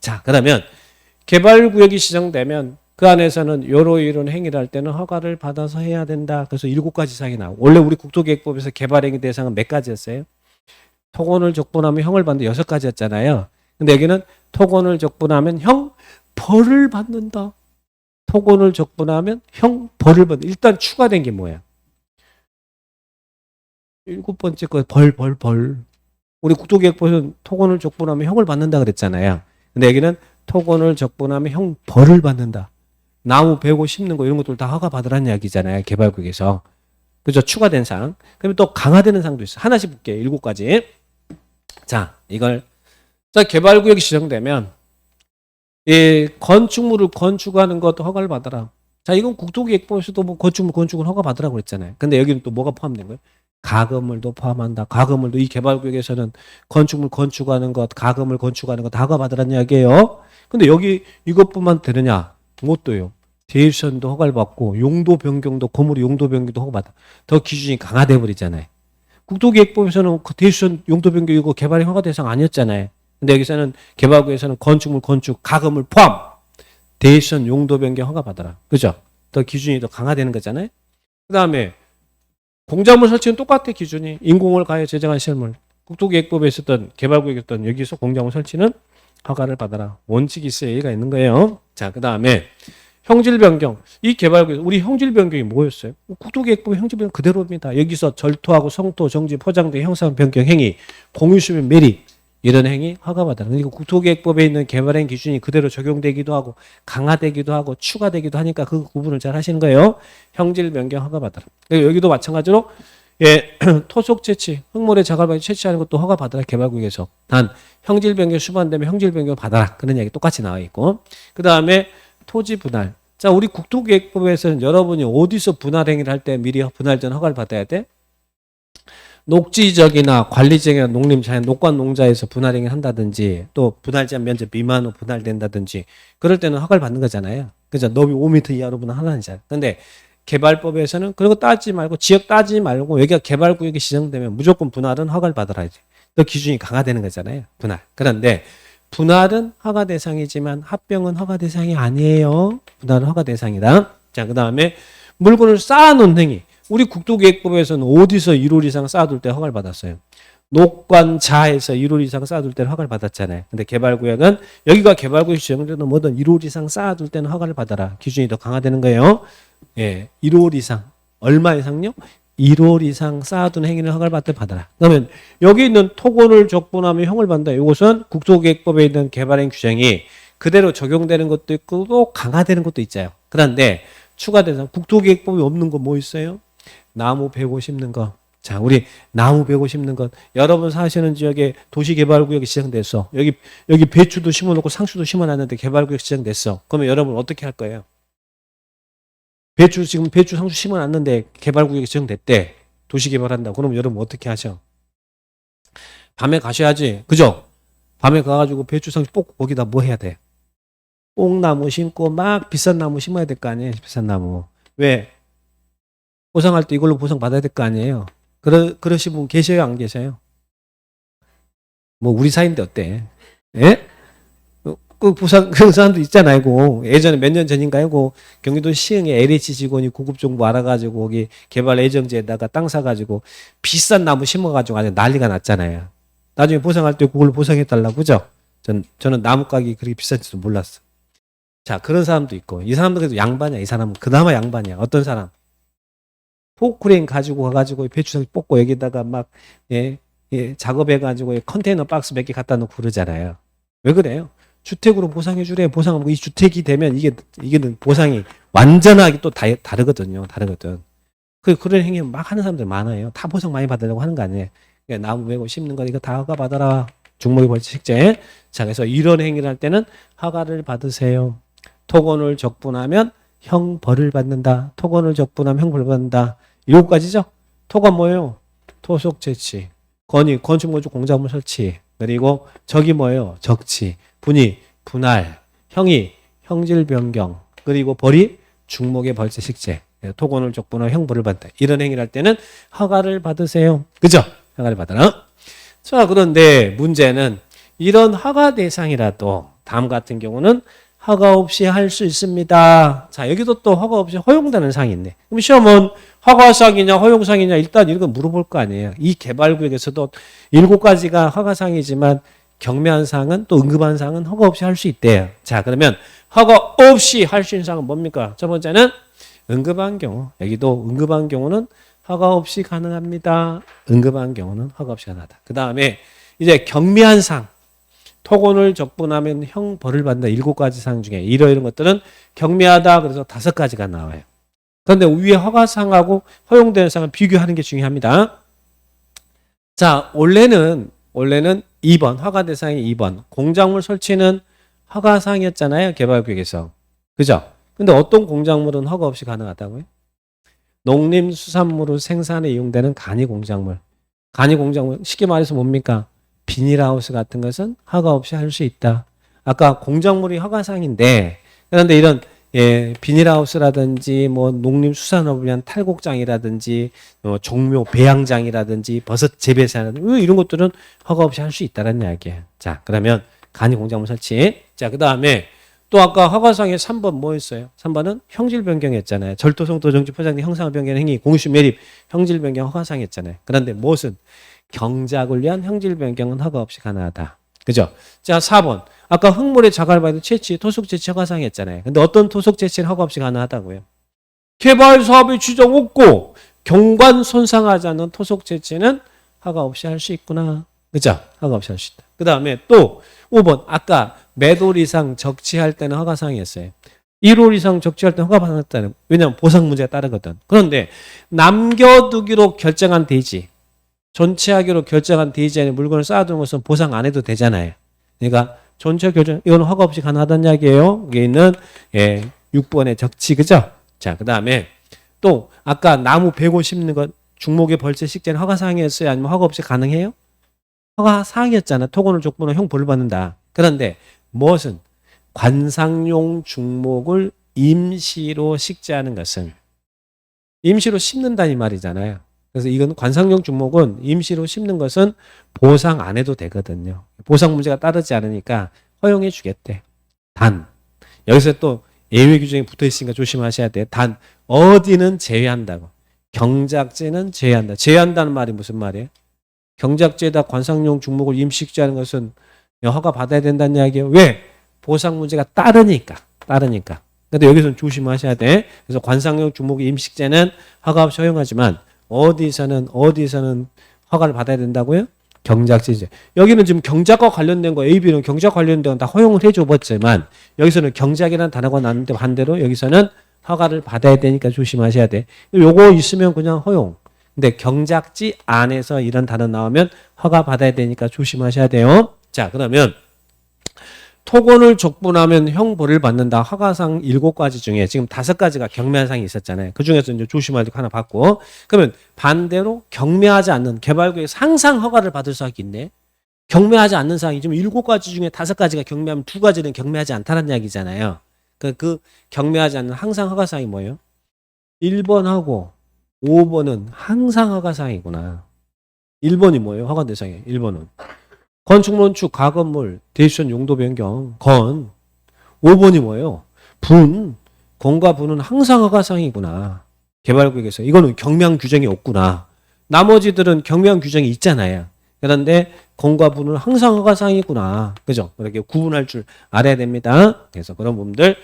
자, 그러면 개발구역이 지정되면 그 안에서는 이런 행위를 할 때는 허가를 받아서 해야 된다. 그래서 7가지 사항이 나오고, 원래 우리 국토계획법에서 개발행위 대상은 몇 가지였어요? 토건을 적분하면 형을 받는 6가지였잖아요. 근데 여기는 토건을 적분하면 형 벌을 받는다. 토건을 적분하면 형 벌을 받는다. 일단 추가된 게 뭐예요? 7번째 거 벌. 우리 국토계획법에서는 토건을 적분하면 형을 받는다 그랬잖아요. 근데 여기는 토건을 적분하면 형 벌을 받는다. 나무 베고 심는 거 이런 것들 다 허가 받으라는 이야기잖아요. 개발구역에서. 그죠? 추가된 사항. 그러면 또 강화되는 사항도 있어. 하나씩 볼게요. 7가지. 자, 이걸. 자, 개발구역이 지정되면 이 건축물을 건축하는 것도 허가를 받아라. 자, 이건 국토계획법에서도 뭐 건축을 허가 받으라고 그랬잖아요. 근데 여기는 또 뭐가 포함된 거예요? 가건물도 포함한다. 가건물도 이 개발구역에서는 건축물 건축하는 것, 가건물 건축하는 것 다 허가 받으라는 이야기예요. 근데 여기 이것뿐만 되느냐? 못 돼요. 대유선도 허가를 받고 용도 변경도 건물의 용도 변경도 허가받아. 더 기준이 강화돼 버리잖아요. 국토계획법에서는 그 대유선 용도 변경 이거 개발의 허가 대상 아니었잖아요. 근데 여기서는 개발구에서는 건축물 건축 가건물 포함 대유선 용도 변경 허가 받아라. 그죠? 더 기준이 더 강화되는 거잖아요. 그다음에 공작물 설치는 똑같아. 기준이 인공을 가해 제정한 시설물. 국토계획법에 있었던 개발구역에 있었던 여기서 공작물 설치는 허가를 받아라. 원칙이 있어야 얘기가 있는 거예요. 자, 그 다음에 형질 변경. 이 개발구역 우리 형질 변경이 뭐였어요? 국토계획법의 형질 변경 그대로입니다. 여기서 절토하고 성토, 정지, 포장 등 형상 변경 행위, 공유수면 매립 이런 행위 허가받아라. 그러니까 국토계획법에 있는 개발행 기준이 그대로 적용되기도 하고 강화되기도 하고 추가되기도 하니까 그 구분을 잘 하시는 거예요. 형질 변경 허가받아라. 여기도 마찬가지로 예, 토속 채취, 흙모래 자갈바위 채취하는 것도 허가받아라. 개발구역에서. 단 형질 변경 수반되면 형질 변경 받아라. 그런 얘기 똑같이 나와 있고. 그 다음에 토지 분할. 자, 우리 국토계획법에서는 여러분이 어디서 분할 행위를 할 때 미리 분할 전 허가를 받아야 돼? 녹지적이나 관리지역이나 농림자연, 녹관 농자에서 분할 행위를 한다든지 또 분할 제한 면적 미만으로 분할된다든지 그럴 때는 허가를 받는 거잖아요. 그죠? 너비 5m 이하로 분할하는잖아요. 근데 개발법에서는 그런 거 따지지 말고 지역 따지지 말고 여기가 개발구역이 지정되면 무조건 분할은 허가를 받아라. 또 기준이 강화되는 거잖아요. 분할. 그런데 분할은 허가 대상이지만 합병은 허가 대상이 아니에요. 분할은 허가 대상이다. 자, 그 다음에 물건을 쌓아놓은 행위. 우리 국토계획법에서는 어디서 1월 이상 쌓아둘 때 허가를 받았어요? 녹관자에서 1월 이상 쌓아둘 때는 허가를 받았잖아요. 근데 개발구역은 여기가 개발구역 지정되는 뭐든 1월 이상 쌓아둘 때는 허가를 받아라. 기준이 더 강화되는 거예요. 예, 1월 이상. 얼마 이상요? 1월 이상 쌓아둔 행위는 허가를 받을 때 받아라. 그러면 여기 있는 토건을 적분하면 형을 받는다. 이것은 국토계획법에 있는 개발행 규정이 그대로 적용되는 것도 있고 또 강화되는 것도 있잖아요. 그런데 추가돼서 국토계획법이 없는 거 뭐 있어요? 나무 베고 심는 거. 자, 우리 나무 베고 심는 것. 여러분 사시는 지역에 도시개발구역이 지정됐어. 여기 배추도 심어놓고 상추도 심어놨는데 개발구역 지정됐어. 그러면 여러분 어떻게 할 거예요? 지금 배추 상추 심어놨는데 개발구역이 지정됐대. 도시개발한다. 그럼 여러분 어떻게 하셔? 밤에 가셔야지. 그죠? 밤에 가가지고 배추 상추 뽑고 거기다 뭐 해야 돼? 뽕나무 심고 막 비싼 나무 심어야 될 거 아니에요? 비싼 나무. 왜? 보상할 때 이걸로 보상 받아야 될 거 아니에요? 그러신 분 계셔요? 안 계셔요? 뭐 우리 사이인데 어때? 예? 그 부산 그런 사람도 있잖아요. 예전에 몇 년 전인가요? 경기도 시흥에 LH 직원이 고급 정보 알아가지고 거기 개발 예정지에다가 땅 사가지고 비싼 나무 심어가지고 아주 난리가 났잖아요. 나중에 보상할 때 그걸 보상해달라고 그죠? 저는 나무 가격이 그렇게 비싼지도 몰랐어. 자, 그런 사람도 있고 이 사람도 그래도 양반이야. 이 사람은 그나마 양반이야. 어떤 사람? 포크레인 가지고 가가지고 배추 뽑고 여기다가 막 작업해가지고 컨테이너 박스 몇 개 갖다 놓고 그러잖아요. 왜 그래요? 주택으로 보상해 주래. 보상하고 이 주택이 되면 이게 보상이 완전하게 또 다르거든요. 그런 행위 막 하는 사람들 많아요. 다 보상 많이 받으려고 하는 거 아니에요. 그러니까 나무 메고 심는 거 이거 다 허가 받아라. 중목이 벌칙제. 자, 그래서 이런 행위를 할 때는 허가를 받으세요. 토건을 적분하면 형 벌을 받는다. 토건을 적분하면 형 벌을 받는다. 7가지죠? 토건 뭐예요? 토속 채취. 건이 건축물주 공작물 설치. 그리고 적이 뭐예요? 적치. 분이 분할. 형이 형질 변경. 그리고 벌이 중목의 벌죄 식재. 토건을 적분하면 형 벌을 받는다. 이런 행위를 할 때는 허가를 받으세요. 그죠? 허가를 받아라. 자, 그런데 문제는 이런 허가 대상이라도 다음 같은 경우는 허가 없이 할 수 있습니다. 자, 여기도 또 허가 없이 허용되는 사항이 있네. 그럼 시험은 허가사항이냐 허용사항이냐 일단 이런 거 물어볼 거 아니에요. 이 개발구역에서도 7가지가 허가사항이지만 경미한 사항은 또 응급한 사항은 허가 없이 할 수 있대요. 자, 그러면 허가 없이 할 수 있는 사항은 뭡니까? 첫 번째는 응급한 경우. 여기도 응급한 경우는 허가 없이 가능합니다. 응급한 경우는 허가 없이 가능하다. 그 다음에 이제 경미한 사항. 토건을 적분하면 형 벌을 받는다. 7가지 사항 중에 이런 것들은 경미하다. 그래서 5가지가 나와요. 그런데 위에 허가사항하고 허용되는 사항을 비교하는 게 중요합니다. 자, 원래는 2번 허가 대상이 2번 공작물 설치는 허가사항이었잖아요. 개발구역에서. 그죠? 근데 어떤 공작물은 허가 없이 가능하다고요? 농림수산물로 생산에 이용되는 간이공작물. 간이공작물 쉽게 말해서 뭡니까? 비닐하우스 같은 것은 허가 없이 할 수 있다. 아까 공작물이 허가사항인데 그런데 이런 비닐하우스라든지 뭐 농림수산업을 위한 탈곡장이라든지 종묘 배양장이라든지 버섯 재배사라든지 이런 것들은 허가 없이 할 수 있다는 이야기예요. 자, 그러면 간이 공작물 설치. 자, 그 다음에 또 아까 허가사항에 3번 뭐였어요? 3번은 형질 변경했잖아요. 절도성 도정지 포장된 형상을 변경한 행위 공시 매립 형질 변경 허가사항했잖아요. 그런데 무엇은 경작을 위한 형질 변경은 허가 없이 가능하다. 그죠? 자, 4번. 아까 흙물의 자갈 발효 채취, 토속 채취 허가사항 했잖아요. 근데 어떤 토속 채취는 허가 없이 가능하다고요? 개발 사업에 지정 없고 경관 손상하지 않는 토속 채취는 허가 없이 할 수 있구나. 그죠? 허가 없이 할 수 있다. 그 다음에 또 5번. 아까 매돌 이상 적치할 때는 허가사항이었어요. 1월 이상 적치할 때는 허가받았다는. 왜냐하면 보상 문제가 따르거든. 그런데 남겨두기로 결정한 대지, 존치하기로 결정한 대지 안에 물건을 쌓아두는 것은 보상 안 해도 되잖아요. 그러니까 존치 결정 이건 허가 없이 가능하다는 이야기예요. 여기 있는 6번의 적치. 그죠? 자, 그 다음에 또 아까 나무 베고 심는 것 중목의 벌채 식재는 허가사항이었어요? 아니면 허가 없이 가능해요? 허가사항이었잖아. 토건을 족보는 형 벌을 받는다. 그런데 무엇은 관상용 중목을 임시로 식재하는 것은 임시로 심는다 이 말이잖아요. 그래서 이건 관상용 중목은 임시로 심는 것은 보상 안 해도 되거든요. 보상 문제가 따르지 않으니까 허용해 주겠대. 단 여기서 또 예외 규정이 붙어 있으니까 조심하셔야 돼. 단 어디는 제외한다고. 경작제는 제외한다. 제외한다는 말이 무슨 말이에요? 경작제에다 관상용 중목을 임시 식재하는 것은 허가 받아야 된다는 이야기예요. 왜? 보상 문제가 따르니까. 근데 여기서는 조심하셔야 돼. 그래서 관상용 중목의 임식제는 허가 없이 허용하지만 어디서는 허가를 받아야 된다고요? 경작제죠. 여기는 지금 경작과 관련된 거 A, B는 경작 관련된 건 다 허용을 해줘봤지만 여기서는 경작이라는 단어가 나왔는데 반대로 여기서는 허가를 받아야 되니까 조심하셔야 돼. 요거 있으면 그냥 허용. 근데 경작지 안에서 이런 단어 나오면 허가 받아야 되니까 조심하셔야 돼요. 자, 그러면 토건을 족분하면 형 벌을 받는다. 허가사항 7가지 중에 지금 5가지가 경미한 사항이 있었잖아요. 그 중에서 이제 조심할 거 하나 받고. 그러면 반대로 경미하지 않는 개발구역에서 항상 허가를 받을 수가 있네. 경미하지 않는 사항이 지금 7가지 중에 5가지가 경미하면 2가지는 경미하지 않다는 이야기잖아요. 그 경미하지 않는 항상 허가사항이 뭐예요? 1번하고 5번은 항상 허가사항이구나. 1번이 뭐예요? 허가 대상이에요. 1번은. 건축물, 건축, 가건물, 대시전 용도 변경, 건. 5번이 뭐예요? 분. 건과 분은 항상 허가사항이구나. 개발구역에서. 이거는 경미한 규정이 없구나. 나머지들은 경미한 규정이 있잖아요. 그런데 건과 분은 항상 허가사항이구나. 그죠? 그렇게 구분할 줄 알아야 됩니다. 그래서 그런 부분들